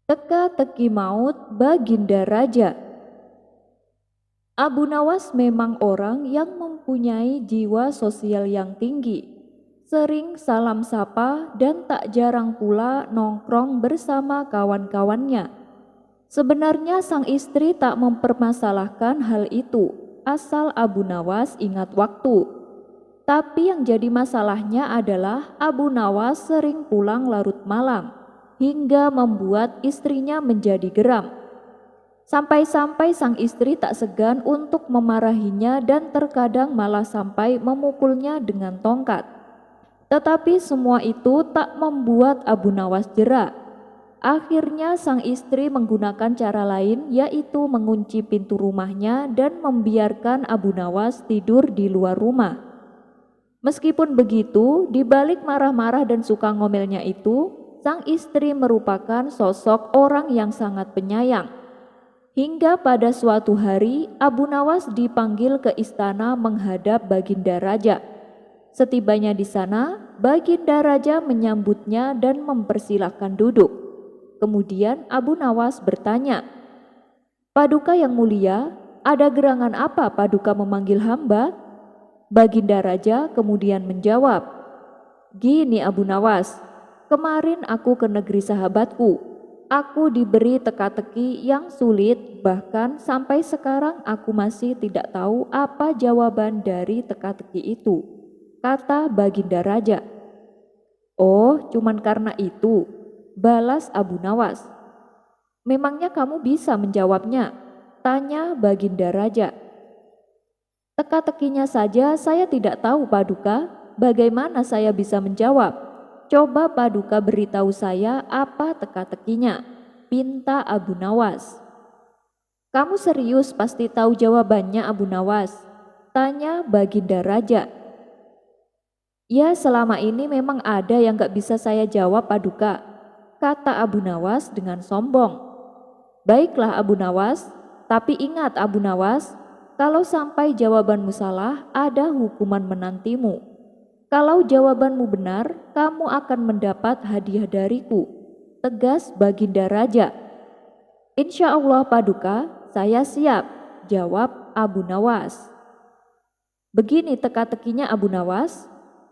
Teka-teki maut Baginda Raja. Abu Nawas memang orang yang mempunyai jiwa sosial yang tinggi. Sering salam sapa dan tak jarang pula nongkrong bersama kawan-kawannya. Sebenarnya sang istri tak mempermasalahkan hal itu, asal Abu Nawas ingat waktu. Tapi yang jadi masalahnya adalah Abu Nawas sering pulang larut malam, hingga membuat istrinya menjadi geram. Sampai-sampai sang istri tak segan untuk memarahinya dan terkadang malah sampai memukulnya dengan tongkat. Tetapi semua itu tak membuat Abu Nawas jera. Akhirnya sang istri menggunakan cara lain, yaitu mengunci pintu rumahnya dan membiarkan Abu Nawas tidur di luar rumah. Meskipun begitu, di balik marah-marah dan suka ngomelnya itu, sang istri merupakan sosok orang yang sangat penyayang. Hingga pada suatu hari, Abu Nawas dipanggil ke istana menghadap Baginda Raja. Setibanya di sana, Baginda Raja menyambutnya dan mempersilahkan duduk. Kemudian Abu Nawas bertanya, "Paduka yang mulia, ada gerangan apa Paduka memanggil hamba?" Baginda Raja kemudian menjawab, "Gini Abu Nawas, kemarin aku ke negeri sahabatku. Aku diberi teka-teki yang sulit, bahkan sampai sekarang aku masih tidak tahu apa jawaban dari teka-teki itu," kata Baginda Raja. "Oh, cuman karena itu," balas Abu Nawas. "Memangnya kamu bisa menjawabnya?" tanya Baginda Raja. "Teka-tekinya saja saya tidak tahu Paduka, bagaimana saya bisa menjawab? Coba Paduka beritahu saya apa teka-tekinya," pinta Abu Nawas. "Kamu serius pasti tahu jawabannya Abu Nawas?" tanya Baginda Raja. "Ya, selama ini memang ada yang gak bisa saya jawab Paduka," kata Abu Nawas dengan sombong. "Baiklah Abu Nawas, tapi ingat Abu Nawas, kalau sampai jawabanmu salah, ada hukuman menantimu. Kalau jawabanmu benar, kamu akan mendapat hadiah dariku," tegas Baginda Raja. "Insya Allah Paduka, saya siap," jawab Abu Nawas. Begini teka-tekinya Abu Nawas,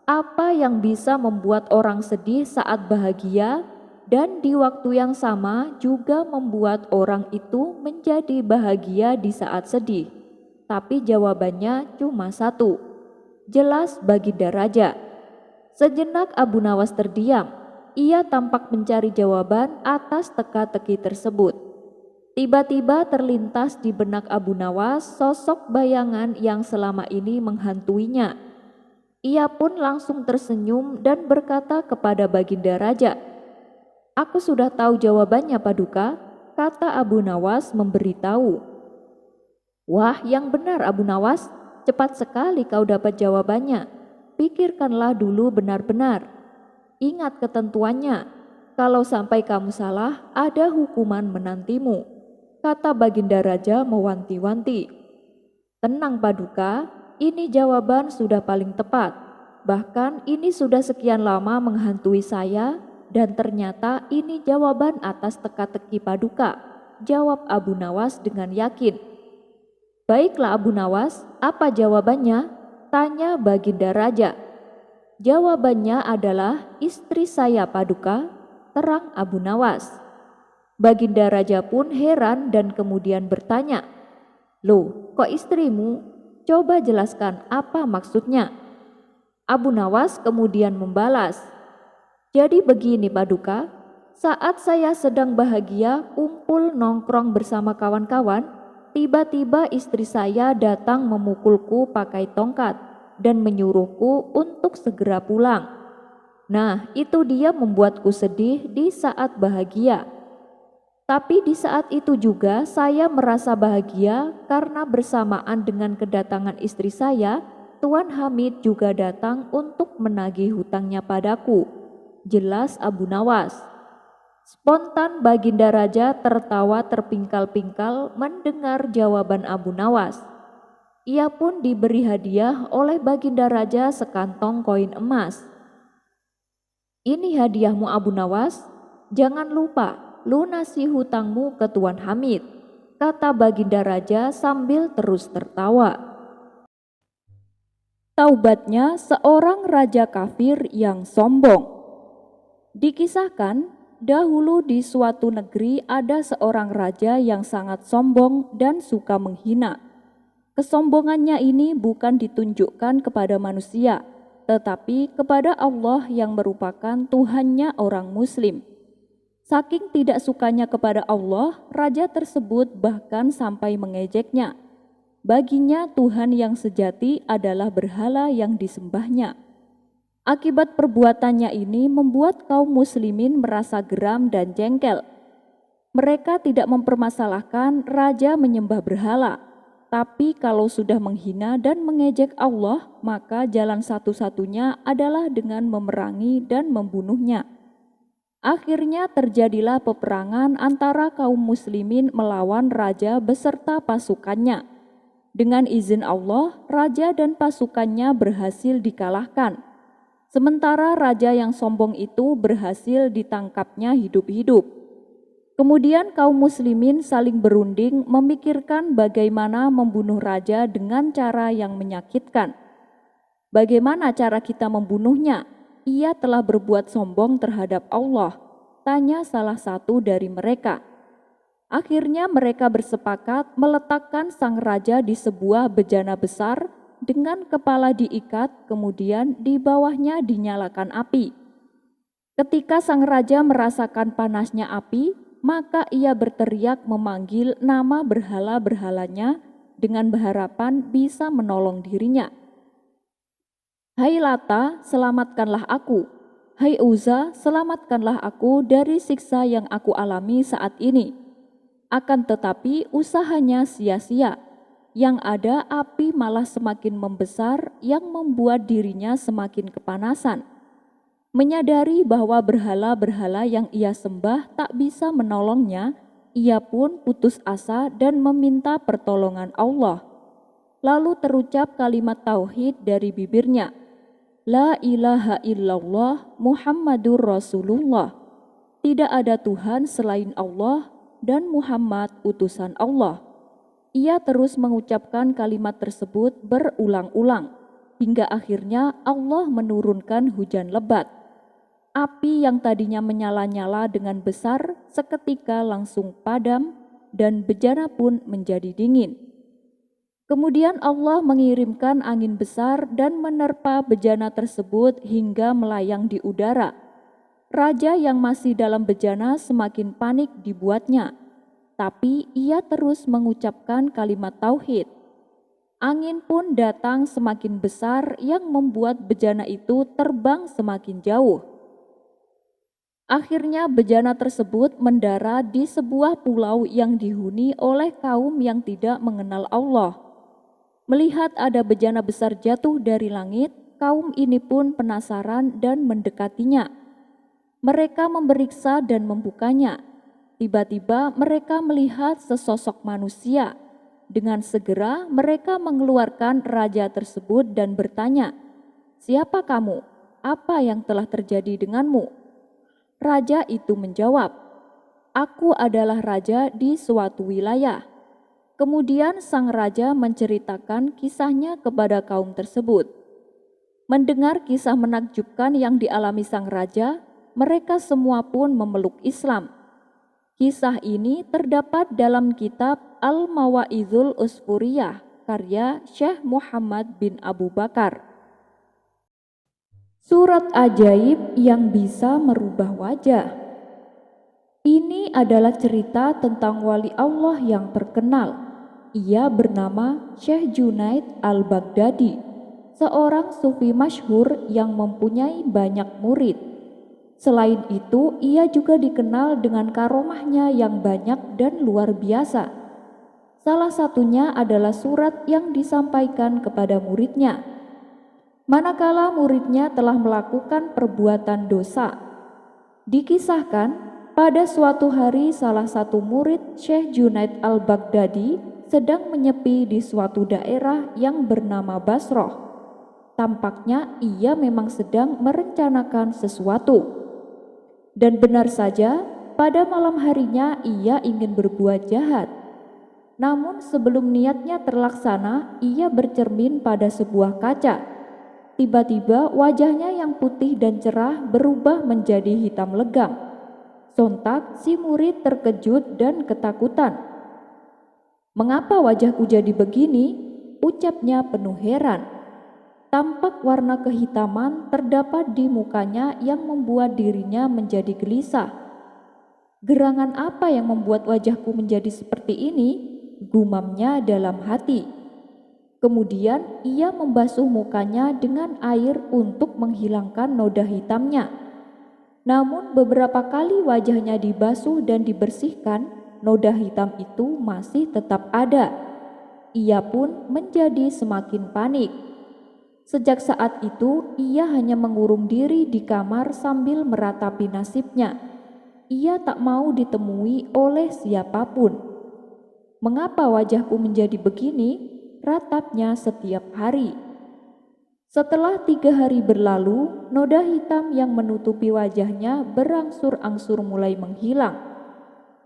apa yang bisa membuat orang sedih saat bahagia dan di waktu yang sama juga membuat orang itu menjadi bahagia di saat sedih? Tapi jawabannya cuma satu, jelas Baginda Raja. Sejenak Abu Nawas terdiam. Ia tampak mencari jawaban atas teka-teki tersebut. Tiba-tiba terlintas di benak Abu Nawas sosok bayangan yang selama ini menghantuinya. Ia pun langsung tersenyum dan berkata kepada Baginda Raja, "Aku sudah tahu jawabannya Paduka," kata Abu Nawas memberitahu. "Wah, yang benar Abu Nawas, cepat sekali kau dapat jawabannya. Pikirkanlah dulu benar-benar. Ingat ketentuannya, kalau sampai kamu salah, ada hukuman menantimu," kata Baginda Raja mewanti-wanti. "Tenang Paduka, ini jawaban sudah paling tepat. Bahkan ini sudah sekian lama menghantui saya dan ternyata ini jawaban atas teka-teki Paduka," jawab Abu Nawas dengan yakin. "Baiklah Abu Nawas, apa jawabannya?" tanya Baginda Raja. "Jawabannya adalah istri saya Paduka," terang Abu Nawas. Baginda Raja pun heran dan kemudian bertanya, "Loh, kok istrimu? Coba jelaskan apa maksudnya?" Abu Nawas kemudian membalas, "Jadi begini Paduka, saat saya sedang bahagia kumpul nongkrong bersama kawan-kawan, tiba-tiba istri saya datang memukulku pakai tongkat dan menyuruhku untuk segera pulang. Nah, itu dia membuatku sedih di saat bahagia. Tapi di saat itu juga saya merasa bahagia karena bersamaan dengan kedatangan istri saya, Tuan Hamid juga datang untuk menagih hutangnya padaku," jelas Abu Nawas. Spontan Baginda Raja tertawa terpingkal-pingkal mendengar jawaban Abu Nawas. Ia pun diberi hadiah oleh Baginda Raja sekantong koin emas. "Ini hadiahmu Abu Nawas, jangan lupa lunasi hutangmu ke Tuan Hamid, kata Baginda Raja sambil terus tertawa. Taubatnya seorang raja kafir yang sombong. Dikisahkan, dahulu di suatu negeri ada seorang raja yang sangat sombong dan suka menghina. Kesombongannya ini bukan ditunjukkan kepada manusia, tetapi kepada Allah yang merupakan Tuhannya orang Muslim. Saking tidak sukanya kepada Allah, raja tersebut bahkan sampai mengejeknya. Baginya Tuhan yang sejati adalah berhala yang disembahnya. Akibat perbuatannya ini membuat kaum muslimin merasa geram dan jengkel. Mereka tidak mempermasalahkan raja menyembah berhala, tapi kalau sudah menghina dan mengejek Allah, maka jalan satu-satunya adalah dengan memerangi dan membunuhnya. Akhirnya terjadilah peperangan antara kaum muslimin melawan raja beserta pasukannya. Dengan izin Allah, raja dan pasukannya berhasil dikalahkan. Sementara raja yang sombong itu berhasil ditangkapnya hidup-hidup. Kemudian kaum muslimin saling berunding memikirkan bagaimana membunuh raja dengan cara yang menyakitkan. Bagaimana cara kita membunuhnya? Ia telah berbuat sombong terhadap Allah, tanya salah satu dari mereka. Akhirnya mereka bersepakat meletakkan sang raja di sebuah bejana besar dengan kepala diikat, kemudian di bawahnya dinyalakan api. Ketika sang raja merasakan panasnya api, maka ia berteriak memanggil nama berhala-berhalanya dengan berharapan bisa menolong dirinya. Hai Lata, selamatkanlah aku. Hai Uzza, selamatkanlah aku dari siksa yang aku alami saat ini. Akan tetapi usahanya sia-sia. Yang ada api malah semakin membesar yang membuat dirinya semakin kepanasan. Menyadari bahwa berhala-berhala yang ia sembah tak bisa menolongnya, ia pun putus asa dan meminta pertolongan Allah. Lalu terucap kalimat tauhid dari bibirnya. La ilaha illallah Muhammadur Rasulullah. Tidak ada Tuhan selain Allah dan Muhammad utusan Allah. Ia terus mengucapkan kalimat tersebut berulang-ulang, hingga akhirnya Allah menurunkan hujan lebat. Api yang tadinya menyala-nyala dengan besar seketika langsung padam dan bejana pun menjadi dingin. Kemudian Allah mengirimkan angin besar dan menerpa bejana tersebut hingga melayang di udara. Raja yang masih dalam bejana semakin panik dibuatnya, tapi ia terus mengucapkan kalimat tauhid. Angin pun datang semakin besar yang membuat bejana itu terbang semakin jauh. Akhirnya bejana tersebut mendarat di sebuah pulau yang dihuni oleh kaum yang tidak mengenal Allah. Melihat ada bejana besar jatuh dari langit, kaum ini pun penasaran dan mendekatinya. Mereka memeriksa dan membukanya. Tiba-tiba mereka melihat sesosok manusia. Dengan segera mereka mengeluarkan raja tersebut dan bertanya, "Siapa kamu? Apa yang telah terjadi denganmu?" Raja itu menjawab, "Aku adalah raja di suatu wilayah." Kemudian sang raja menceritakan kisahnya kepada kaum tersebut. Mendengar kisah menakjubkan yang dialami sang raja, mereka semua pun memeluk Islam. Kisah ini terdapat dalam kitab Al-Mawa'idhul Usfuriyah karya Syekh Muhammad bin Abu Bakar. Surat ajaib yang bisa merubah wajah. Ini adalah cerita tentang wali Allah yang terkenal. Ia bernama Syekh Junaid al-Baghdadi, seorang sufi masyhur yang mempunyai banyak murid. Selain itu, ia juga dikenal dengan karomahnya yang banyak dan luar biasa. Salah satunya adalah surat yang disampaikan kepada muridnya. Manakala muridnya telah melakukan perbuatan dosa. Dikisahkan, pada suatu hari salah satu murid Syekh Junaid al-Baghdadi sedang menyepi di suatu daerah yang bernama Basroh. Tampaknya ia memang sedang merencanakan sesuatu. Dan benar saja, pada malam harinya ia ingin berbuat jahat. Namun sebelum niatnya terlaksana, ia bercermin pada sebuah kaca. Tiba-tiba wajahnya yang putih dan cerah berubah menjadi hitam legam. Sontak si murid terkejut dan ketakutan. "Mengapa wajahku jadi begini?" ucapnya penuh heran. Tampak warna kehitaman terdapat di mukanya yang membuat dirinya menjadi gelisah. "Gerangan apa yang membuat wajahku menjadi seperti ini?" gumamnya dalam hati. Kemudian ia membasuh mukanya dengan air untuk menghilangkan noda hitamnya. Namun beberapa kali wajahnya dibasuh dan dibersihkan, noda hitam itu masih tetap ada. Ia pun menjadi semakin panik. Sejak saat itu ia hanya mengurung diri di kamar sambil meratapi nasibnya. Ia tak mau ditemui oleh siapapun. "Mengapa wajahku menjadi begini?" ratapnya setiap hari. Setelah 3 hari berlalu, noda hitam yang menutupi wajahnya berangsur-angsur mulai menghilang.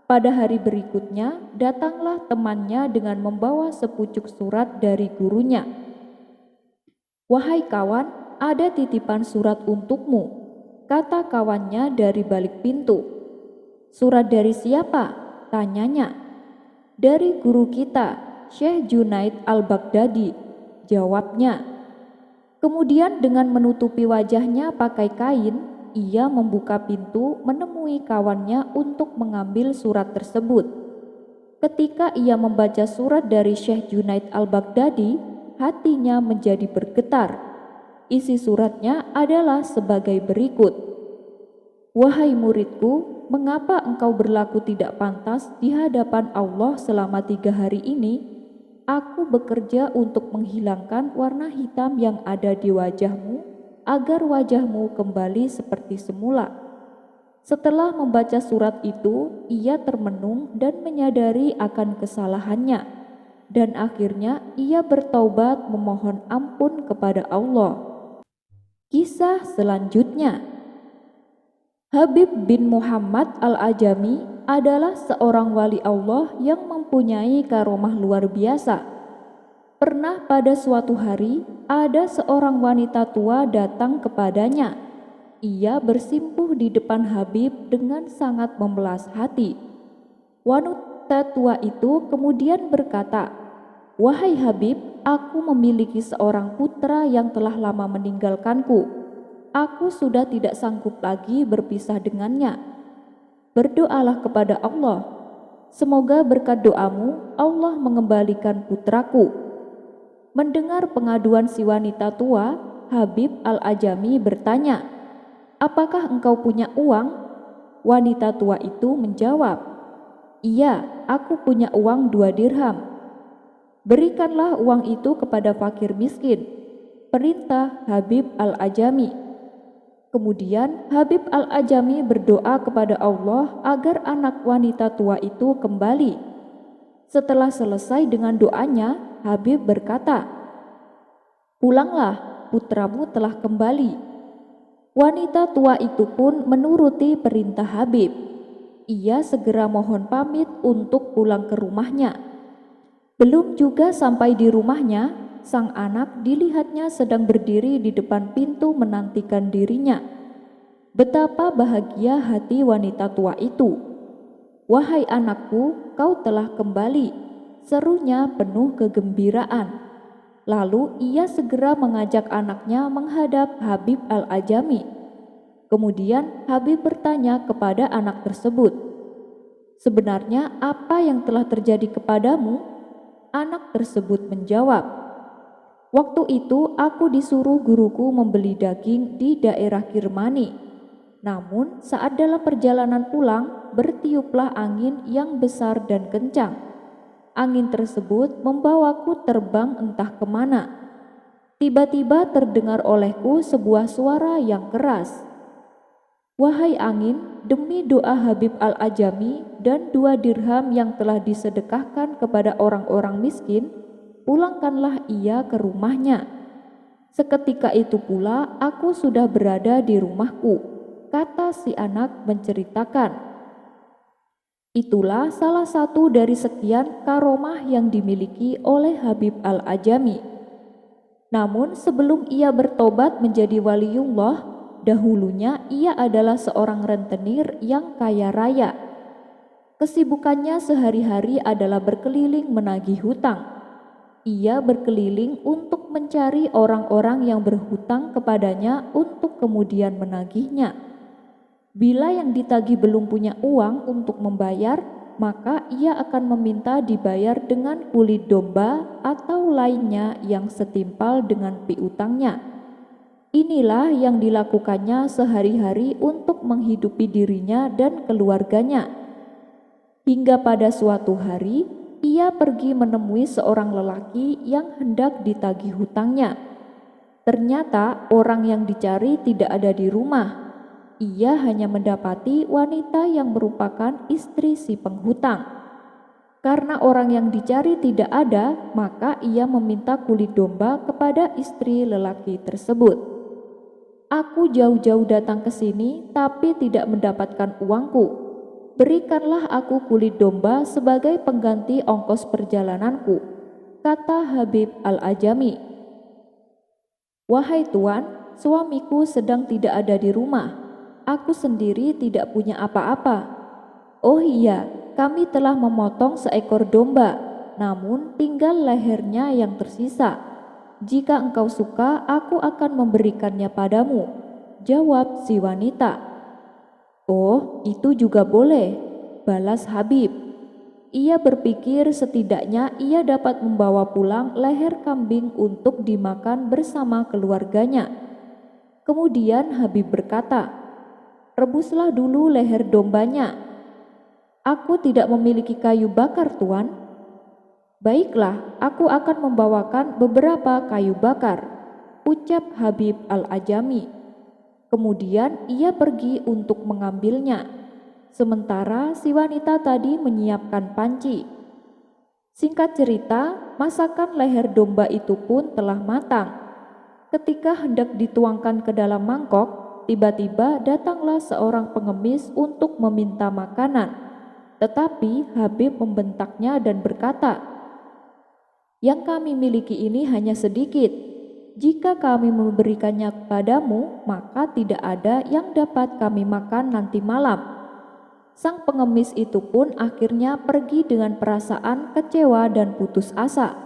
Pada hari berikutnya, datanglah temannya dengan membawa sepucuk surat dari gurunya. "Wahai kawan, ada titipan surat untukmu," kata kawannya dari balik pintu. "Surat dari siapa?" tanyanya. "Dari guru kita, Syekh Junaid al-Baghdadi," jawabnya. Kemudian dengan menutupi wajahnya pakai kain, ia membuka pintu menemui kawannya untuk mengambil surat tersebut. Ketika ia membaca surat dari Syekh Junaid al-Baghdadi, hatinya menjadi bergetar. Isi suratnya adalah sebagai berikut. "Wahai muridku, mengapa engkau berlaku tidak pantas di hadapan Allah selama 3 hari ini? Aku bekerja untuk menghilangkan warna hitam yang ada di wajahmu agar wajahmu kembali seperti semula." Setelah membaca surat itu, ia termenung dan menyadari akan kesalahannya, dan akhirnya ia bertaubat memohon ampun kepada Allah. Kisah selanjutnya, Habib bin Muhammad al-Ajami adalah seorang wali Allah yang mempunyai karomah luar biasa. Pernah pada suatu hari, ada seorang wanita tua datang kepadanya. Ia bersimpuh di depan Habib dengan sangat membelas hati. Wanita tua itu kemudian berkata, "Wahai Habib, aku memiliki seorang putra yang telah lama meninggalkanku. Aku sudah tidak sanggup lagi berpisah dengannya. Berdoalah kepada Allah. Semoga berkat doamu Allah mengembalikan putraku." Mendengar pengaduan si wanita tua, Habib al-Ajami bertanya, "Apakah engkau punya uang?" Wanita tua itu menjawab, "Iya, aku punya uang 2 dirham." "Berikanlah uang itu kepada fakir miskin," perintah Habib al-Ajami. Kemudian Habib al-Ajami berdoa kepada Allah agar anak wanita tua itu kembali. Setelah selesai dengan doanya, Habib berkata, "Pulanglah, putramu telah kembali." Wanita tua itu pun menuruti perintah Habib. Ia segera mohon pamit untuk pulang ke rumahnya. Belum juga sampai di rumahnya, sang anak dilihatnya sedang berdiri di depan pintu menantikan dirinya. Betapa bahagia hati wanita tua itu. "Wahai anakku, kau telah kembali," serunya penuh kegembiraan. Lalu ia segera mengajak anaknya menghadap Habib al-Ajami. Kemudian Habib bertanya kepada anak tersebut, "Sebenarnya apa yang telah terjadi kepadamu?" Anak tersebut menjawab, "Waktu itu aku disuruh guruku membeli daging di daerah Kirmani. Namun saat dalam perjalanan pulang, bertiuplah angin yang besar dan kencang. Angin tersebut membawaku terbang entah kemana. Tiba-tiba terdengar olehku sebuah suara yang keras. Wahai angin, demi doa Habib al-Ajami dan 2 dirham yang telah disedekahkan kepada orang-orang miskin, pulangkanlah ia ke rumahnya." Seketika itu pula aku sudah berada di rumahku, kata si anak menceritakan. Itulah salah satu dari sekian karomah yang dimiliki oleh Habib Al-Ajami. Namun sebelum ia bertobat menjadi waliullah, dahulunya ia adalah seorang rentenir yang kaya raya. Kesibukannya sehari-hari adalah berkeliling menagih hutang. Ia berkeliling untuk mencari orang-orang yang berhutang kepadanya untuk kemudian menagihnya. Bila yang ditagih belum punya uang untuk membayar, maka ia akan meminta dibayar dengan kulit domba atau lainnya yang setimpal dengan piutangnya. Inilah yang dilakukannya sehari-hari untuk menghidupi dirinya dan keluarganya. Hingga pada suatu hari, ia pergi menemui seorang lelaki yang hendak ditagih hutangnya. Ternyata orang yang dicari tidak ada di rumah. Ia hanya mendapati wanita yang merupakan istri si penghutang. Karena orang yang dicari tidak ada, maka ia meminta kulit domba kepada istri lelaki tersebut. "Aku jauh-jauh datang ke sini, tapi tidak mendapatkan uangku. Berikanlah aku kulit domba sebagai pengganti ongkos perjalananku," kata Habib Al-Ajami. "Wahai tuan, suamiku sedang tidak ada di rumah. Aku sendiri tidak punya apa-apa." "Oh iya, kami telah memotong seekor domba, namun tinggal lehernya yang tersisa. Jika engkau suka, aku akan memberikannya padamu," jawab si wanita. "Oh, itu juga boleh," balas Habib. Ia berpikir setidaknya ia dapat membawa pulang leher kambing untuk dimakan bersama keluarganya. Kemudian Habib berkata, "Rebuslah dulu leher dombanya." "Aku tidak memiliki kayu bakar, tuan." "Baiklah, aku akan membawakan beberapa kayu bakar," ucap Habib Al-Ajami. Kemudian ia pergi untuk mengambilnya, sementara si wanita tadi menyiapkan panci. Singkat cerita, masakan leher domba itu pun telah matang. Ketika hendak dituangkan ke dalam mangkok, tiba-tiba datanglah seorang pengemis untuk meminta makanan. Tetapi Habib membentaknya dan berkata, "Yang kami miliki ini hanya sedikit. Jika kami memberikannya kepadamu, maka tidak ada yang dapat kami makan nanti malam." Sang pengemis itu pun akhirnya pergi dengan perasaan kecewa dan putus asa.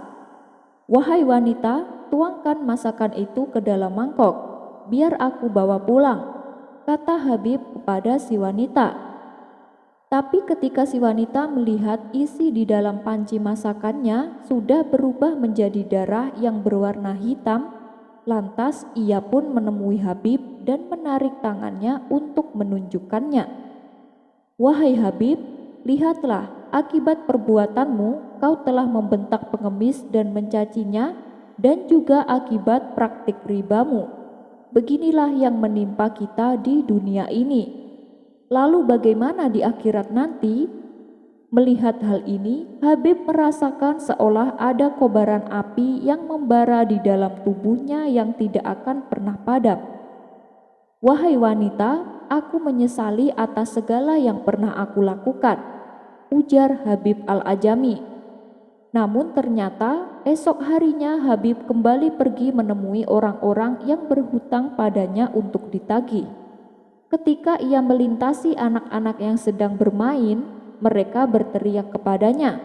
"Wahai wanita, tuangkan masakan itu ke dalam mangkok, biar aku bawa pulang," kata Habib kepada si wanita. Tapi ketika si wanita melihat isi di dalam panci masakannya sudah berubah menjadi darah yang berwarna hitam, lantas ia pun menemui Habib dan menarik tangannya untuk menunjukkannya. "Wahai Habib, lihatlah akibat perbuatanmu, kau telah membentak pengemis dan mencacinya, dan juga akibat praktik ribamu. Beginilah yang menimpa kita di dunia ini. Lalu bagaimana di akhirat nanti?" Melihat hal ini, Habib merasakan seolah ada kobaran api yang membara di dalam tubuhnya yang tidak akan pernah padam. "Wahai wanita, aku menyesali atas segala yang pernah aku lakukan," ujar Habib Al-Ajami. Namun ternyata esok harinya Habib kembali pergi menemui orang-orang yang berhutang padanya untuk ditagih. Ketika ia melintasi anak-anak yang sedang bermain, mereka berteriak kepadanya,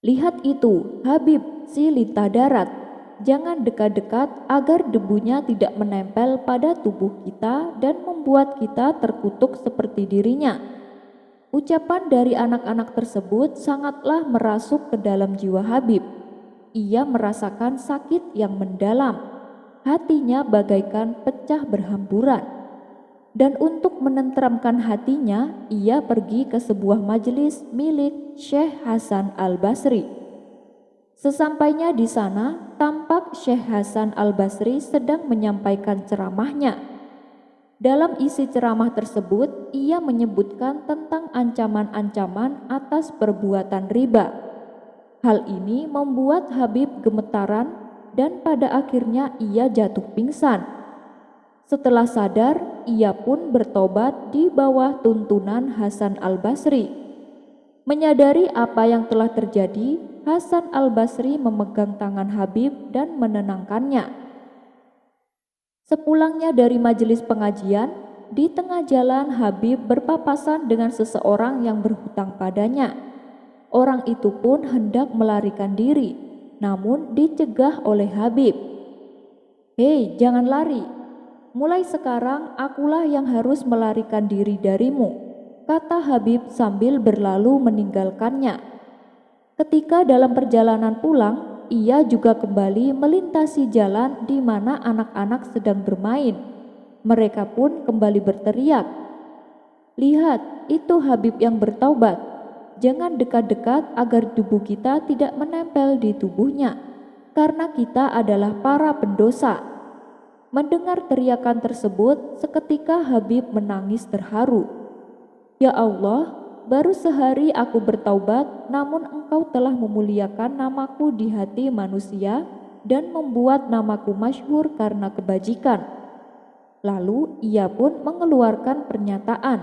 "Lihat itu, Habib si lintah darat. Jangan dekat-dekat agar debunya tidak menempel pada tubuh kita dan membuat kita terkutuk seperti dirinya." Ucapan dari anak-anak tersebut sangatlah merasuk ke dalam jiwa Habib. Ia merasakan sakit yang mendalam. Hatinya bagaikan pecah berhamburan. Dan untuk menenteramkan hatinya, ia pergi ke sebuah majelis milik Syekh Hasan Al-Basri. Sesampainya di sana, tampak Syekh Hasan Al-Basri sedang menyampaikan ceramahnya. Dalam isi ceramah tersebut, ia menyebutkan tentang ancaman-ancaman atas perbuatan riba. Hal ini membuat Habib gemetaran dan pada akhirnya ia jatuh pingsan. Setelah sadar, ia pun bertobat di bawah tuntunan Hasan Al-Basri. Menyadari apa yang telah terjadi, Hasan al-Basri memegang tangan Habib dan menenangkannya. Sepulangnya dari majelis pengajian, di tengah jalan Habib berpapasan dengan seseorang yang berhutang padanya. Orang itu pun hendak melarikan diri, namun dicegah oleh Habib. "Hei, jangan lari. Mulai sekarang akulah yang harus melarikan diri darimu," kata Habib sambil berlalu meninggalkannya. Ketika dalam perjalanan pulang, ia juga kembali melintasi jalan di mana anak-anak sedang bermain. Mereka pun kembali berteriak, "Lihat, itu Habib yang bertaubat. Jangan dekat-dekat agar tubuh kita tidak menempel di tubuhnya, karena kita adalah para pendosa." Mendengar teriakan tersebut, seketika Habib menangis terharu. "Ya Allah, baru sehari aku bertaubat, namun Engkau telah memuliakan namaku di hati manusia dan membuat namaku masyhur karena kebajikan." Lalu ia pun mengeluarkan pernyataan,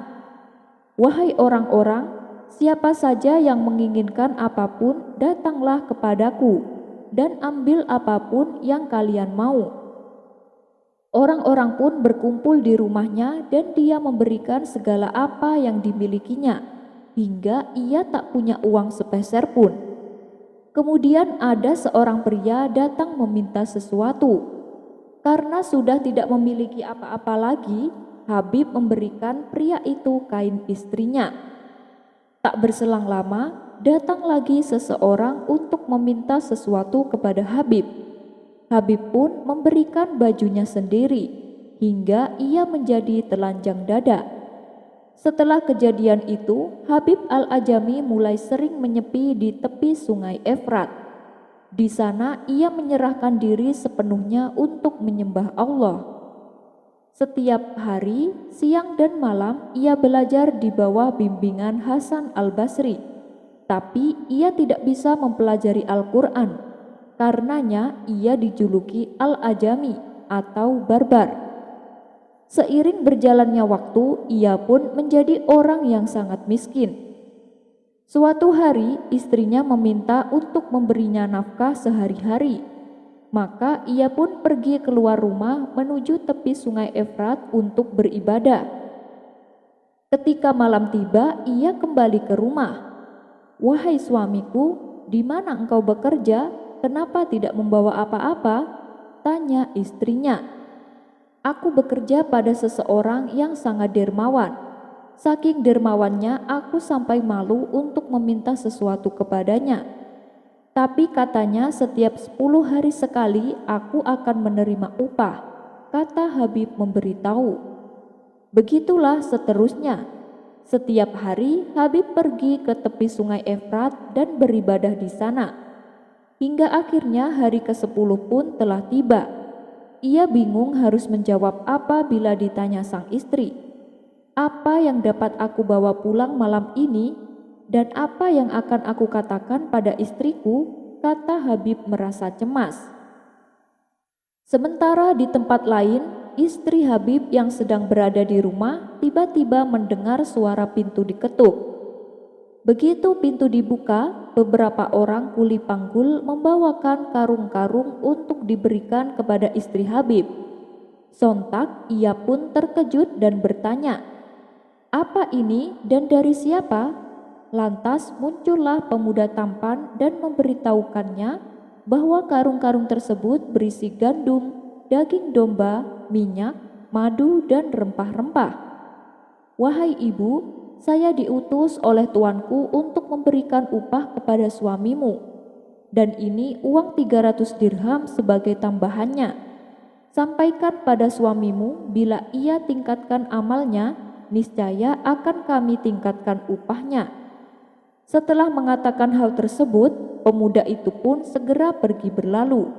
"Wahai orang-orang, siapa saja yang menginginkan apapun, datanglah kepadaku dan ambil apapun yang kalian mau." Orang-orang pun berkumpul di rumahnya dan dia memberikan segala apa yang dimilikinya, hingga ia tak punya uang sepeser pun. Kemudian ada seorang pria datang meminta sesuatu. Karena sudah tidak memiliki apa-apa lagi, Habib memberikan pria itu kain istrinya. Tak berselang lama, datang lagi seseorang untuk meminta sesuatu kepada Habib. Habib pun memberikan bajunya sendiri, hingga ia menjadi telanjang dada. Setelah kejadian itu, Habib al-Ajami mulai sering menyepi di tepi sungai Efrat. Di sana ia menyerahkan diri sepenuhnya untuk menyembah Allah. Setiap hari, siang dan malam, ia belajar di bawah bimbingan Hasan al-Basri. Tapi ia tidak bisa mempelajari Al-Quran. Karenanya ia dijuluki Al-Ajami atau barbar. Seiring berjalannya waktu, ia pun menjadi orang yang sangat miskin. Suatu hari istrinya meminta untuk memberinya nafkah sehari-hari. Maka ia pun pergi keluar rumah menuju tepi sungai Efrat untuk beribadah. Ketika malam tiba, ia kembali ke rumah. "Wahai suamiku, di mana engkau bekerja? Kenapa tidak membawa apa-apa?" tanya istrinya. "Aku bekerja pada seseorang yang sangat dermawan. Saking dermawannya aku sampai malu untuk meminta sesuatu kepadanya. Tapi katanya setiap 10 hari sekali aku akan menerima upah," kata Habib memberitahu. Begitulah seterusnya. Setiap hari Habib pergi ke tepi sungai Efrat dan beribadah di sana. Hingga akhirnya hari ke-10 pun telah tiba. Ia bingung harus menjawab apa bila ditanya sang istri, "Apa yang dapat aku bawa pulang malam ini dan apa yang akan aku katakan pada istriku?" kata Habib merasa cemas. Sementara di tempat lain, istri Habib yang sedang berada di rumah tiba-tiba mendengar suara pintu diketuk. Begitu pintu dibuka, beberapa orang kuli panggul membawakan karung-karung untuk diberikan kepada istri Habib. Sontak ia pun terkejut dan bertanya, "Apa ini dan dari siapa?" Lantas muncullah pemuda tampan dan memberitahukannya bahwa karung-karung tersebut berisi gandum, daging domba, minyak, madu, dan rempah-rempah. "Wahai ibu, saya diutus oleh tuanku untuk memberikan upah kepada suamimu, dan ini uang 300 dirham sebagai tambahannya. Sampaikan pada suamimu bila ia tingkatkan amalnya, niscaya akan kami tingkatkan upahnya." Setelah mengatakan hal tersebut, pemuda itu pun segera pergi berlalu.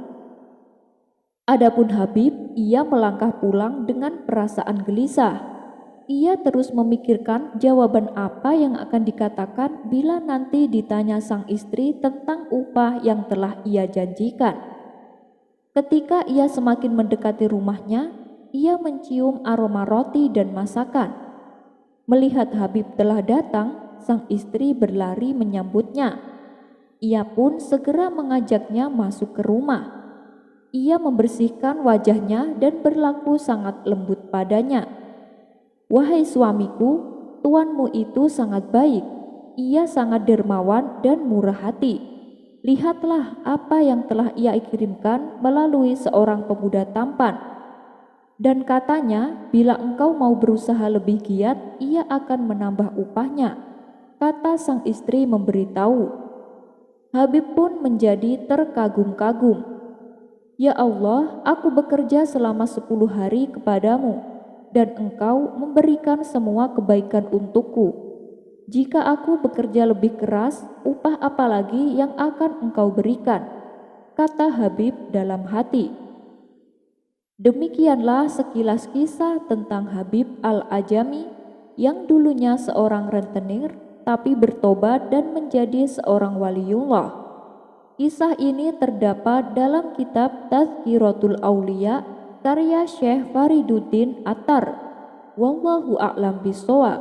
Adapun Habib, ia melangkah pulang dengan perasaan gelisah. Ia terus memikirkan jawaban apa yang akan dikatakan bila nanti ditanya sang istri tentang upah yang telah ia janjikan. Ketika ia semakin mendekati rumahnya, ia mencium aroma roti dan masakan. Melihat Habib telah datang, sang istri berlari menyambutnya. Ia pun segera mengajaknya masuk ke rumah. Ia membersihkan wajahnya dan berlaku sangat lembut padanya. "Wahai suamiku, tuanmu itu sangat baik. Ia sangat dermawan dan murah hati. Lihatlah apa yang telah ia kirimkan melalui seorang pemuda tampan. Dan katanya, bila engkau mau berusaha lebih giat, ia akan menambah upahnya," kata sang istri memberitahu. Habib pun menjadi terkagum-kagum. "Ya Allah, aku bekerja selama 10 hari kepadamu, dan engkau memberikan semua kebaikan untukku. Jika aku bekerja lebih keras, upah apa lagi yang akan engkau berikan?" kata Habib dalam hati. Demikianlah sekilas kisah tentang Habib Al-Ajami yang dulunya seorang rentenir tapi bertobat dan menjadi seorang waliullah. Kisah ini terdapat dalam kitab Tazkiratul Auliya karya Syekh Fariduddin Attar. Wallahu a'lam bishawab.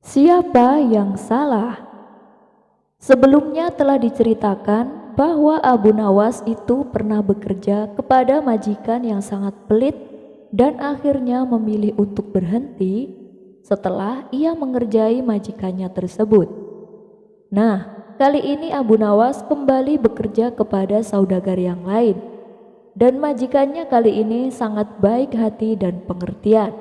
Siapa yang salah? Sebelumnya telah diceritakan bahwa Abu Nawas itu pernah bekerja kepada majikan yang sangat pelit dan akhirnya memilih untuk berhenti setelah ia mengerjai majikannya tersebut. Nah, kali ini Abu Nawas kembali bekerja kepada saudagar yang lain, dan majikannya kali ini sangat baik hati dan pengertian.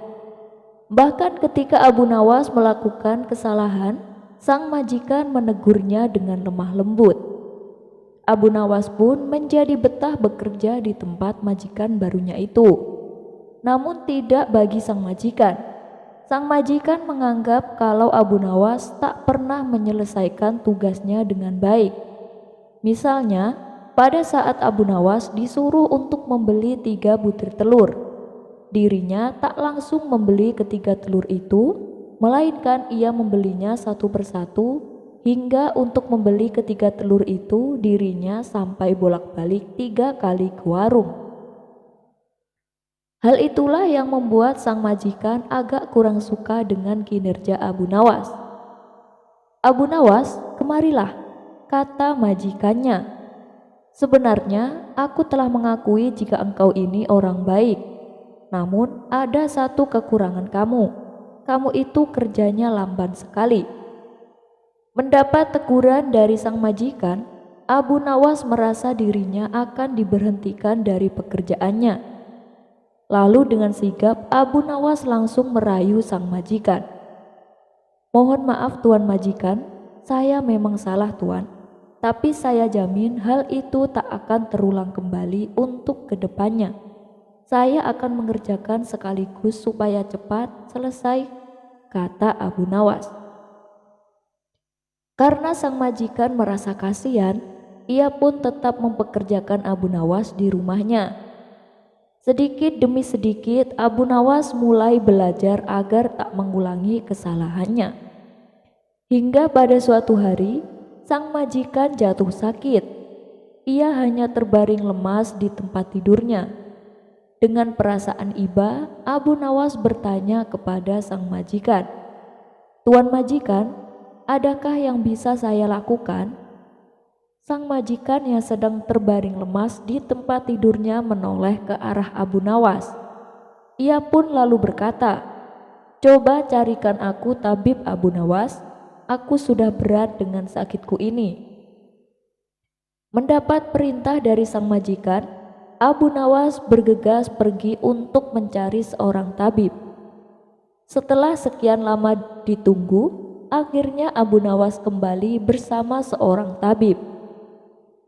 Bahkan ketika Abu Nawas melakukan kesalahan, sang majikan menegurnya dengan lemah lembut. Abu Nawas pun menjadi betah bekerja di tempat majikan barunya itu. Namun tidak bagi sang majikan. Sang majikan menganggap kalau Abu Nawas tak pernah menyelesaikan tugasnya dengan baik. Misalnya, pada saat Abu Nawas disuruh untuk membeli 3 butir telur, dirinya tak langsung membeli ketiga telur itu, melainkan ia membelinya satu persatu, hingga untuk membeli ketiga telur itu dirinya sampai bolak-balik 3 kali ke warung. Hal itulah yang membuat sang majikan agak kurang suka dengan kinerja Abu Nawas. "Abu Nawas, kemarilah," kata majikannya. "Sebenarnya aku telah mengakui jika engkau ini orang baik. Namun ada satu kekurangan kamu. Kamu itu kerjanya lamban sekali." Mendapat teguran dari sang majikan, Abu Nawas merasa dirinya akan diberhentikan dari pekerjaannya. Lalu dengan sigap Abu Nawas langsung merayu sang majikan. "Mohon maaf Tuan Majikan, saya memang salah Tuan. Tapi saya jamin hal itu tak akan terulang kembali untuk kedepannya. Saya akan mengerjakan sekaligus supaya cepat selesai," kata Abu Nawas. Karena sang majikan merasa kasihan, ia pun tetap mempekerjakan Abu Nawas di rumahnya. Sedikit demi sedikit Abu Nawas mulai belajar agar tak mengulangi kesalahannya. Hingga pada suatu hari, sang majikan jatuh sakit. Ia hanya terbaring lemas di tempat tidurnya. Dengan perasaan iba, Abu Nawas bertanya kepada sang majikan, "Tuan Majikan, adakah yang bisa saya lakukan?" Sang majikan yang sedang terbaring lemas di tempat tidurnya menoleh ke arah Abu Nawas. Ia pun lalu berkata, "Coba carikan aku tabib Abu Nawas, aku sudah berat dengan sakitku ini." Mendapat perintah dari sang majikan, Abu Nawas bergegas pergi untuk mencari seorang tabib. Setelah sekian lama ditunggu, akhirnya Abu Nawas kembali bersama seorang tabib.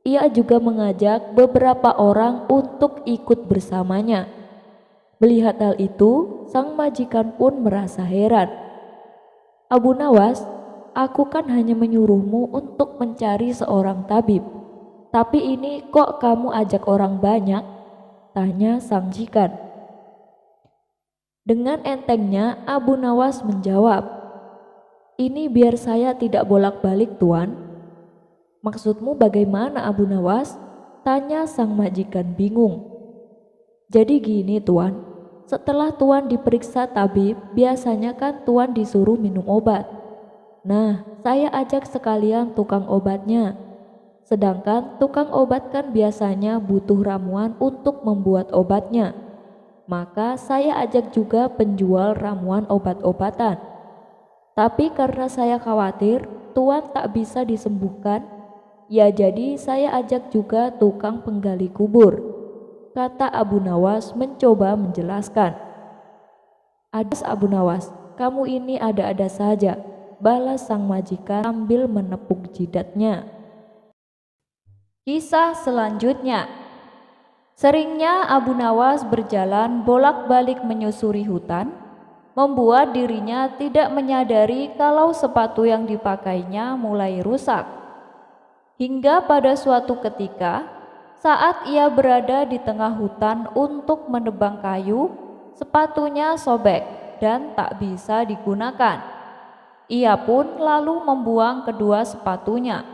Ia juga mengajak beberapa orang untuk ikut bersamanya. Melihat hal itu, sang majikan pun merasa heran. "Abu Nawas, aku kan hanya menyuruhmu untuk mencari seorang tabib. Tapi ini kok kamu ajak orang banyak?" tanya sang majikan. Dengan entengnya Abu Nawas menjawab, "Ini biar saya tidak bolak-balik Tuan." "Maksudmu bagaimana Abu Nawas?" tanya sang majikan bingung. "Jadi gini Tuan, setelah Tuan diperiksa tabib, biasanya kan Tuan disuruh minum obat. Nah, saya ajak sekalian tukang obatnya. Sedangkan tukang obat kan biasanya butuh ramuan untuk membuat obatnya. Maka saya ajak juga penjual ramuan obat-obatan. Tapi karena saya khawatir Tuan tak bisa disembuhkan, ya jadi saya ajak juga tukang penggali kubur, kata Abu Nawas mencoba menjelaskan. Adas Abu Nawas, kamu ini ada-ada saja, balas sang majikan sambil menepuk jidatnya. Kisah selanjutnya. Seringnya Abu Nawas berjalan bolak-balik menyusuri hutan, membuat dirinya tidak menyadari kalau sepatu yang dipakainya mulai rusak. Hingga pada suatu ketika, saat ia berada di tengah hutan untuk menebang kayu, sepatunya sobek dan tak bisa digunakan. Ia pun lalu membuang kedua sepatunya.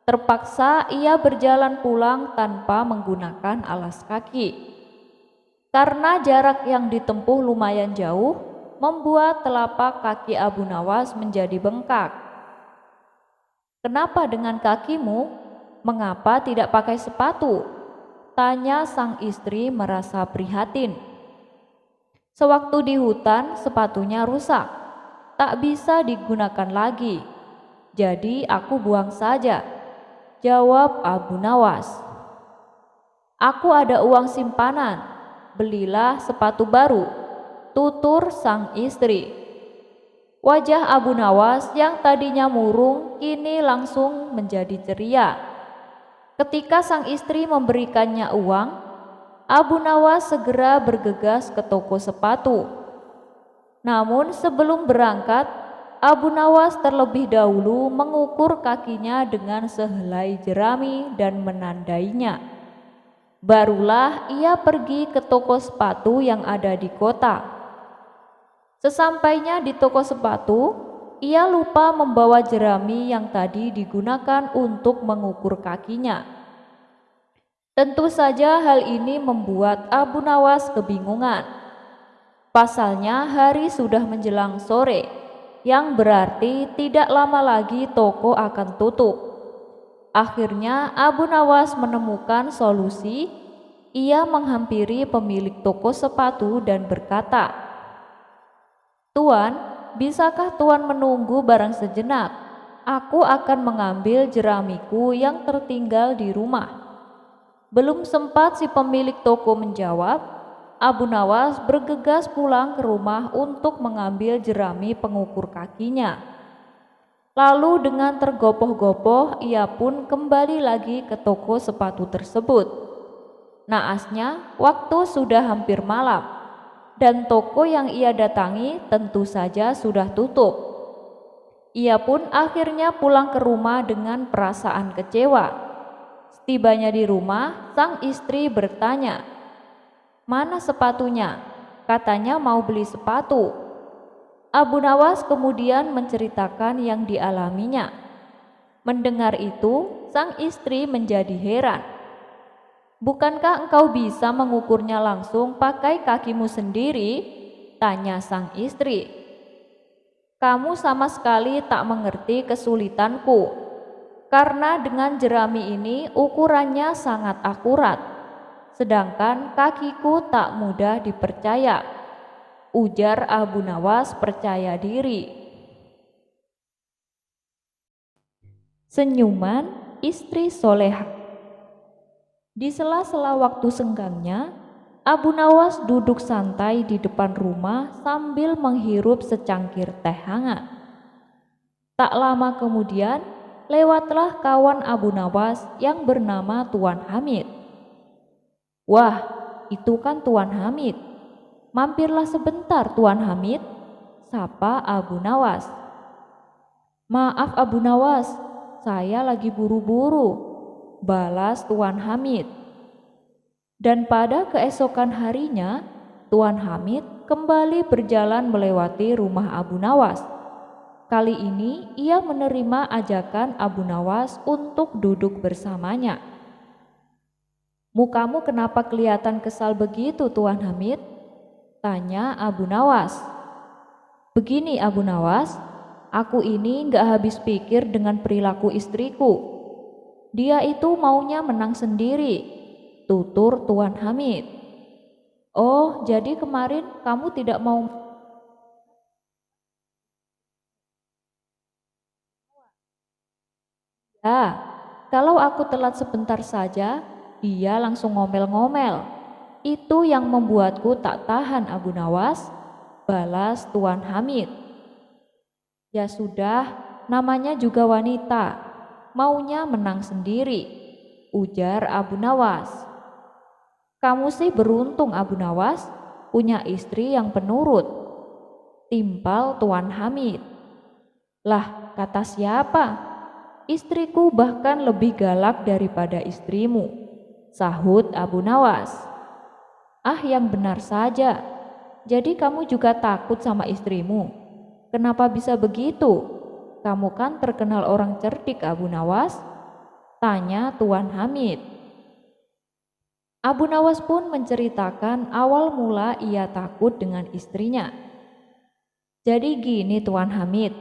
Terpaksa ia berjalan pulang tanpa menggunakan alas kaki. Karena jarak yang ditempuh lumayan jauh, membuat telapak kaki Abu Nawas menjadi bengkak. "Kenapa dengan kakimu? Mengapa tidak pakai sepatu?" tanya sang istri merasa prihatin. "Sewaktu di hutan sepatunya rusak, tak bisa digunakan lagi. Jadi aku buang saja," jawab Abu Nawas. "Aku ada uang simpanan, belilah sepatu baru," tutur sang istri. Wajah Abu Nawas yang tadinya murung kini langsung menjadi ceria. Ketika sang istri memberikannya uang, Abu Nawas segera bergegas ke toko sepatu. Namun sebelum berangkat, Abu Nawas terlebih dahulu mengukur kakinya dengan sehelai jerami dan menandainya. Barulah ia pergi ke toko sepatu yang ada di kota. Sesampainya di toko sepatu, ia lupa membawa jerami yang tadi digunakan untuk mengukur kakinya. Tentu saja hal ini membuat Abu Nawas kebingungan. Pasalnya hari sudah menjelang sore, yang berarti tidak lama lagi toko akan tutup. Akhirnya Abu Nawas menemukan solusi. Ia menghampiri pemilik toko sepatu dan berkata, "Tuan, bisakah Tuan menunggu barang sejenak? Aku akan mengambil jeramiku yang tertinggal di rumah." Belum sempat si pemilik toko menjawab, Abu Nawas bergegas pulang ke rumah untuk mengambil jerami pengukur kakinya. Lalu dengan tergopoh-gopoh ia pun kembali lagi ke toko sepatu tersebut. Naasnya waktu sudah hampir malam dan toko yang ia datangi tentu saja sudah tutup. Ia pun akhirnya pulang ke rumah dengan perasaan kecewa. Setibanya di rumah, sang istri bertanya, "Mana sepatunya?" Katanya mau beli sepatu. Abu Nawas kemudian menceritakan yang dialaminya. Mendengar itu, sang istri menjadi heran. "Bukankah engkau bisa mengukurnya langsung pakai kakimu sendiri?" tanya sang istri. "Kamu sama sekali tak mengerti kesulitanku, karena dengan jerami ini ukurannya sangat akurat. Sedangkan kakiku tak mudah dipercaya," ujar Abu Nawas percaya diri. Senyuman istri soleha. Di sela-sela waktu senggangnya, Abu Nawas duduk santai di depan rumah sambil menghirup secangkir teh hangat. Tak lama kemudian, lewatlah kawan Abu Nawas yang bernama Tuan Hamid. "Wah, itu kan Tuan Hamid. Mampirlah sebentar Tuan Hamid," sapa Abu Nawas. "Maaf Abu Nawas, saya lagi buru-buru," balas Tuan Hamid. Dan pada keesokan harinya, Tuan Hamid kembali berjalan melewati rumah Abu Nawas. Kali ini ia menerima ajakan Abu Nawas untuk duduk bersamanya. "Mukamu kenapa kelihatan kesal begitu Tuan Hamid?" tanya Abu Nawas. "Begini Abu Nawas, Aku ini gak habis pikir dengan perilaku istriku. Dia itu maunya menang sendiri, tutur Tuan Hamid. Oh, jadi kemarin kamu tidak mau? Ya, kalau aku telat sebentar saja, dia langsung ngomel-ngomel. Itu yang membuatku tak tahan, Abu Nawas, balas Tuan Hamid. Ya sudah, namanya juga wanita, maunya menang sendiri, ujar Abu Nawas. Kamu sih beruntung, Abu Nawas, punya istri yang penurut, timpal Tuan Hamid. Lah, kata siapa? Istriku bahkan lebih galak daripada istrimu, sahut Abu Nawas. Ah, yang benar saja. Jadi kamu juga takut sama istrimu? Kenapa bisa begitu? Kamu kan terkenal orang cerdik, Abu Nawas, tanya Tuan Hamid. Abu Nawas pun menceritakan awal mula ia takut dengan istrinya. Jadi gini Tuan Hamid,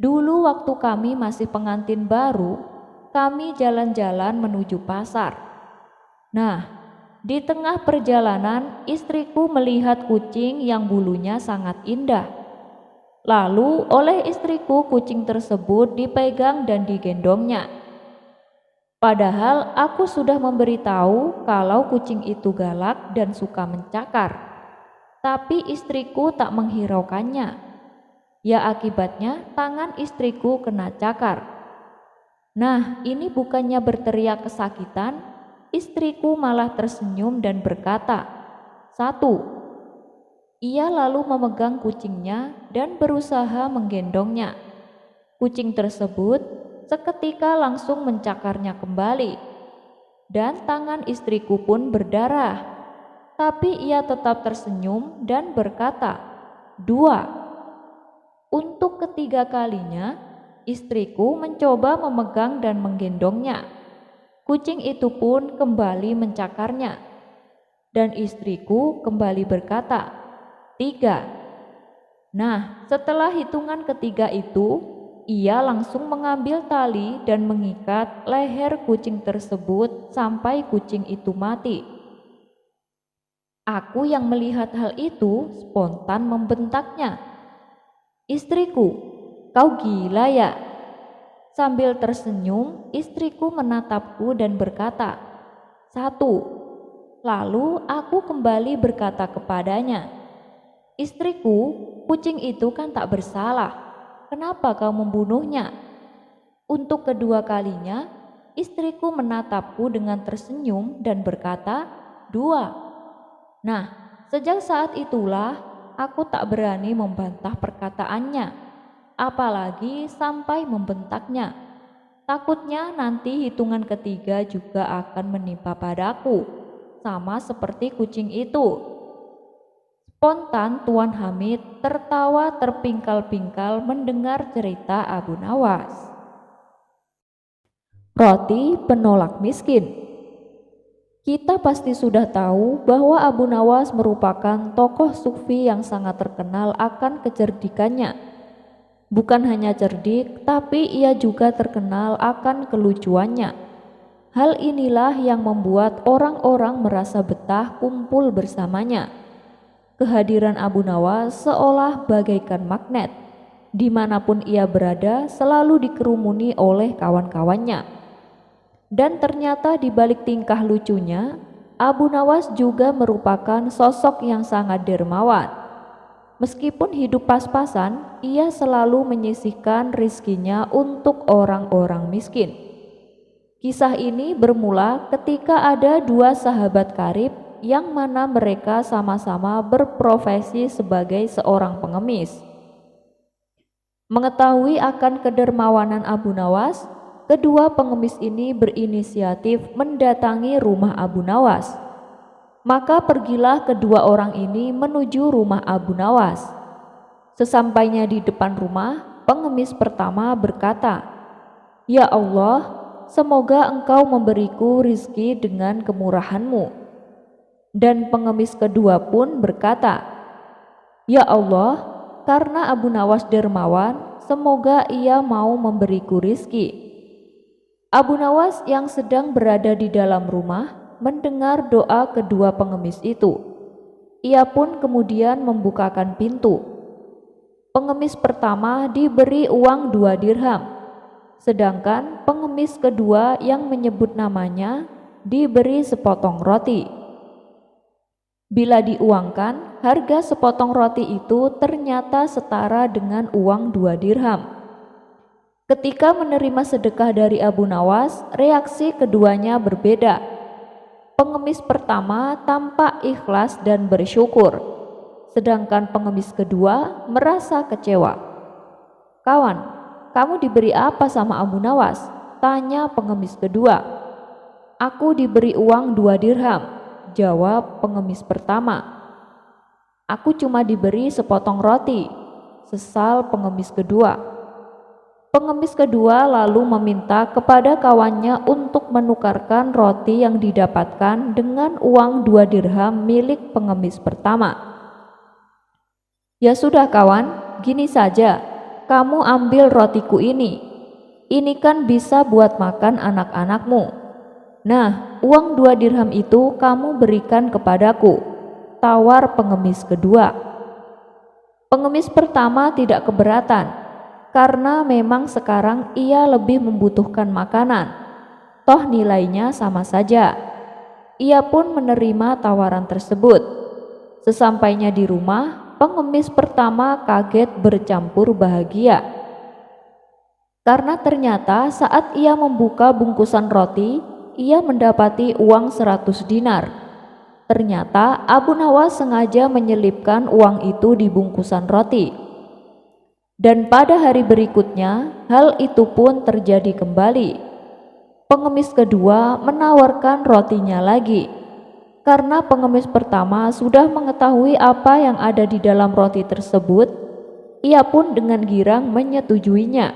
dulu waktu kami masih pengantin baru, kami jalan-jalan menuju pasar. Nah, di tengah perjalanan istriku melihat kucing yang bulunya sangat indah. Lalu oleh istriku kucing tersebut dipegang dan digendongnya. Padahal aku sudah memberitahu kalau kucing itu galak dan suka mencakar. Tapi istriku tak menghiraukannya. Ya akibatnya tangan istriku kena cakar. Nah, ini bukannya berteriak kesakitan, istriku malah tersenyum dan berkata, "Satu." Ia lalu memegang kucingnya dan berusaha menggendongnya. Kucing tersebut seketika langsung mencakarnya kembali, dan tangan istriku pun berdarah. Tapi ia tetap tersenyum dan berkata, "Dua." Untuk ketiga kalinya, istriku mencoba memegang dan menggendongnya. Kucing itu pun kembali mencakarnya, dan istriku kembali berkata, "Tiga." Nah, setelah hitungan ketiga itu, ia langsung mengambil tali dan mengikat leher kucing tersebut sampai kucing itu mati. Aku yang melihat hal itu spontan membentaknya, "Istriku, kau gila ya?" Sambil tersenyum, istriku menatapku dan berkata, "Satu." Lalu aku kembali berkata kepadanya, "Istriku, kucing itu kan tak bersalah. Kenapa kau membunuhnya?" Untuk kedua kalinya, istriku menatapku dengan tersenyum dan berkata, "Dua." Nah, sejak saat itulah aku tak berani membantah perkataannya, apalagi sampai membentaknya. Takutnya nanti hitungan ketiga juga akan menimpa padaku, sama seperti kucing itu. Spontan Tuan Hamid tertawa terpingkal-pingkal mendengar cerita Abu Nawas. Roti penolak miskin. Kita pasti sudah tahu bahwa Abu Nawas merupakan tokoh sufi yang sangat terkenal akan kecerdikannya. Bukan hanya cerdik, tapi ia juga terkenal akan kelucuannya. Hal inilah yang membuat orang-orang merasa betah kumpul bersamanya. Kehadiran Abu Nawas seolah bagaikan magnet. Dimanapun ia berada selalu dikerumuni oleh kawan-kawannya. Dan ternyata di balik tingkah lucunya, Abu Nawas juga merupakan sosok yang sangat dermawan. Meskipun hidup pas-pasan, ia selalu menyisihkan rizkinya untuk orang-orang miskin. Kisah ini bermula ketika ada dua sahabat karib yang mana mereka sama-sama berprofesi sebagai seorang pengemis. Mengetahui akan kedermawanan Abu Nawas, kedua pengemis ini berinisiatif mendatangi rumah Abu Nawas. Maka pergilah kedua orang ini menuju rumah Abu Nawas. Sesampainya di depan rumah, pengemis pertama berkata, "Ya Allah, semoga Engkau memberiku rizki dengan kemurahan-Mu." Dan pengemis kedua pun berkata, "Ya Allah, karena Abu Nawas dermawan, semoga ia mau memberiku rizki. Abu Nawas yang sedang berada di dalam rumah mendengar doa kedua pengemis itu. Ia pun kemudian membukakan pintu. Pengemis pertama diberi uang 2 dirham, sedangkan pengemis kedua yang menyebut namanya diberi sepotong roti. Bila diuangkan, harga sepotong roti itu ternyata setara dengan uang 2 dirham. Ketika menerima sedekah dari Abu Nawas, reaksi keduanya berbeda. Pengemis pertama tampak ikhlas dan bersyukur, sedangkan pengemis kedua merasa kecewa. "Kawan, kamu diberi apa sama Abu Nawas?" tanya pengemis kedua. "Aku diberi uang 2 dirham," jawab pengemis pertama. "Aku cuma diberi sepotong roti," sesal pengemis kedua. Pengemis kedua lalu meminta kepada kawannya untuk menukarkan roti yang didapatkan dengan uang 2 dirham milik pengemis pertama. "Ya sudah kawan, gini saja, kamu ambil rotiku ini. Ini kan bisa buat makan anak-anakmu. Nah, uang 2 dirham itu kamu berikan kepadaku," tawar pengemis kedua. Pengemis pertama tidak keberatan, karena memang sekarang ia lebih membutuhkan makanan. Toh nilainya sama saja. Ia pun menerima tawaran tersebut. Sesampainya di rumah, pengemis pertama kaget bercampur bahagia. Karena ternyata saat ia membuka bungkusan roti, ia mendapati uang 100 dinar. Ternyata Abu Nawas sengaja menyelipkan uang itu di bungkusan roti. Dan pada hari berikutnya, hal itu pun terjadi kembali. Pengemis kedua menawarkan rotinya lagi. Karena pengemis pertama sudah mengetahui apa yang ada di dalam roti tersebut, ia pun dengan girang menyetujuinya.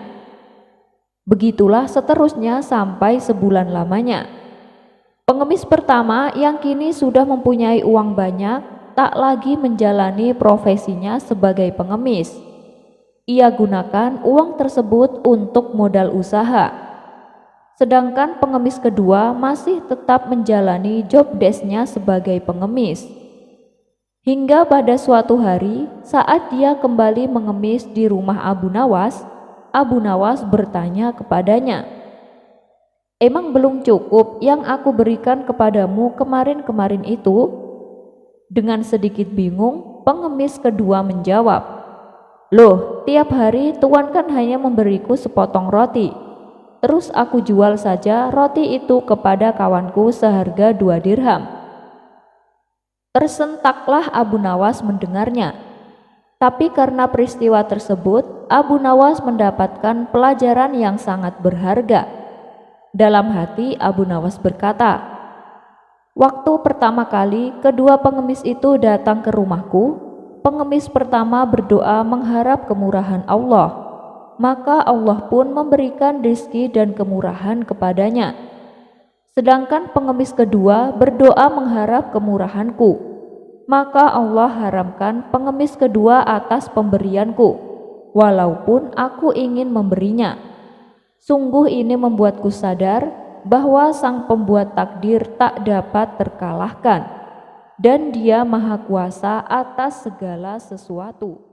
Begitulah seterusnya sampai sebulan lamanya. Pengemis pertama yang kini sudah mempunyai uang banyak, tak lagi menjalani profesinya sebagai pengemis. Ia gunakan uang tersebut untuk modal usaha. Sedangkan pengemis kedua masih tetap menjalani job desk-nya sebagai pengemis. Hingga pada suatu hari, saat dia kembali mengemis di rumah Abu Nawas bertanya kepadanya, "Emang belum cukup yang aku berikan kepadamu kemarin-kemarin itu?" Dengan sedikit bingung, pengemis kedua menjawab, "Loh, tiap hari Tuan kan hanya memberiku sepotong roti. Terus aku jual saja roti itu kepada kawanku seharga 2 dirham." Tersentaklah Abu Nawas mendengarnya. Tapi karena peristiwa tersebut, Abu Nawas mendapatkan pelajaran yang sangat berharga. Dalam hati Abu Nawas berkata, "Waktu pertama kali kedua pengemis itu datang ke rumahku, pengemis pertama berdoa mengharap kemurahan Allah, maka Allah pun memberikan rezeki dan kemurahan kepadanya. Sedangkan pengemis kedua berdoa mengharap kemurahanku, maka Allah haramkan pengemis kedua atas pemberianku, walaupun aku ingin memberinya. Sungguh ini membuatku sadar bahwa Sang Pembuat takdir tak dapat terkalahkan, dan Dia Maha Kuasa atas segala sesuatu."